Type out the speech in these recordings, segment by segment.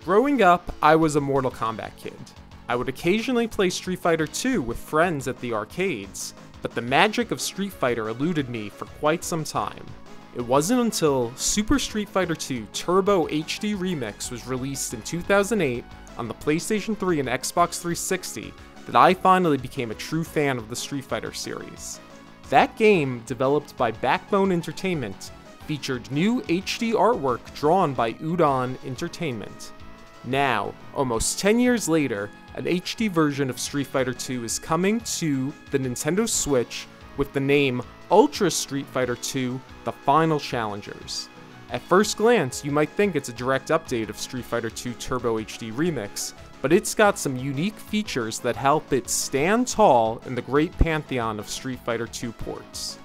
Growing up, I was a Mortal Kombat kid. I would occasionally play Street Fighter 2 with friends at the arcades, but the magic of Street Fighter eluded me for quite some time. It wasn't until Super Street Fighter 2 Turbo HD Remix was released in 2008 on the PlayStation 3 and Xbox 360 that I finally became a true fan of the Street Fighter series. That game, developed by Backbone Entertainment, featured new HD artwork drawn by Udon Entertainment. Now, almost 10 years later, an HD version of Street Fighter 2 is coming to the Nintendo Switch with the name Ultra Street Fighter 2: The Final Challengers. At first glance, you might think it's a direct update of Street Fighter 2 Turbo HD Remix, but it's got some unique features that help it stand tall in the great pantheon of Street Fighter 2 ports.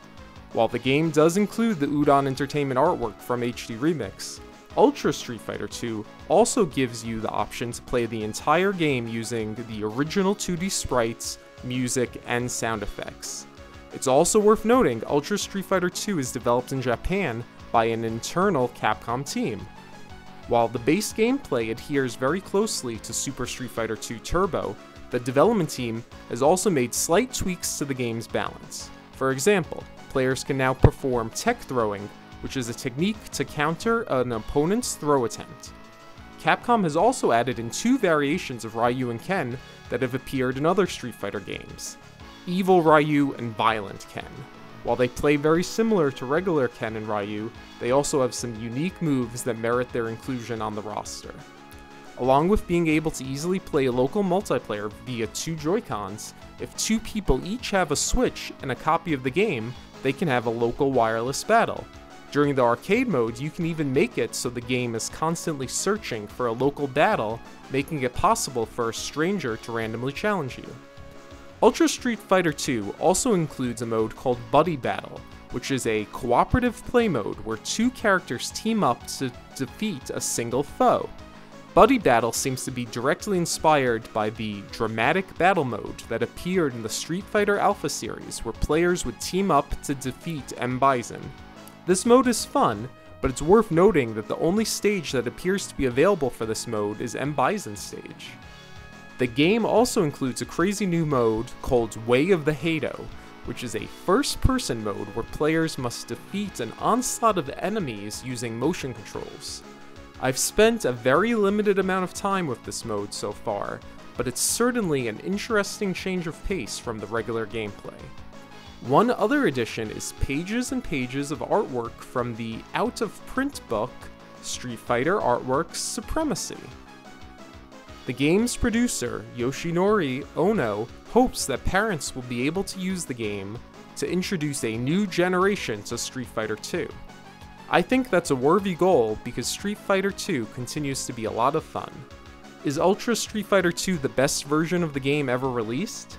While the game does include the Udon Entertainment artwork from HD Remix, Ultra Street Fighter 2 also gives you the option to play the entire game using the original 2D sprites, music, and sound effects. It's also worth noting Ultra Street Fighter 2 is developed in Japan by an internal Capcom team. While the base gameplay adheres very closely to Super Street Fighter 2 Turbo, the development team has also made slight tweaks to the game's balance. For example, players can now perform tech throwing, which is a technique to counter an opponent's throw attempt. Capcom has also added in 2 variations of Ryu and Ken that have appeared in other Street Fighter games: Evil Ryu and Violent Ken. While they play very similar to regular Ken and Ryu, they also have some unique moves that merit their inclusion on the roster. Along with being able to easily play local multiplayer via 2 Joy-Cons, if 2 people each have a Switch and a copy of the game, they can have a local wireless battle. During the arcade mode, you can even make it so the game is constantly searching for a local battle, making it possible for a stranger to randomly challenge you. Ultra Street Fighter 2 also includes a mode called Buddy Battle, which is a cooperative play mode where 2 characters team up to defeat a single foe. Buddy Battle seems to be directly inspired by the dramatic battle mode that appeared in the Street Fighter Alpha series, where players would team up to defeat M. Bison. This mode is fun, but it's worth noting that the only stage that appears to be available for this mode is M. Bison's stage. The game also includes a crazy new mode called Way of the Hado, which is a first-person mode where players must defeat an onslaught of enemies using motion controls. I've spent a very limited amount of time with this mode so far, but it's certainly an interesting change of pace from the regular gameplay. One other addition is pages and pages of artwork from the out-of-print book, Street Fighter Artworks Supremacy. The game's producer, Yoshinori Ono, hopes that parents will be able to use the game to introduce a new generation to Street Fighter 2. I think that's a worthy goal because Street Fighter 2 continues to be a lot of fun. Is Ultra Street Fighter 2 the best version of the game ever released?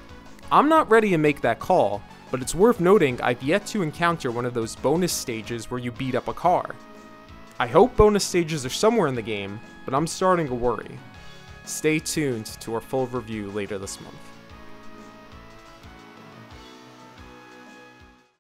I'm not ready to make that call, but it's worth noting I've yet to encounter one of those bonus stages where you beat up a car. I hope bonus stages are somewhere in the game, but I'm starting to worry. Stay tuned to our full review later this month.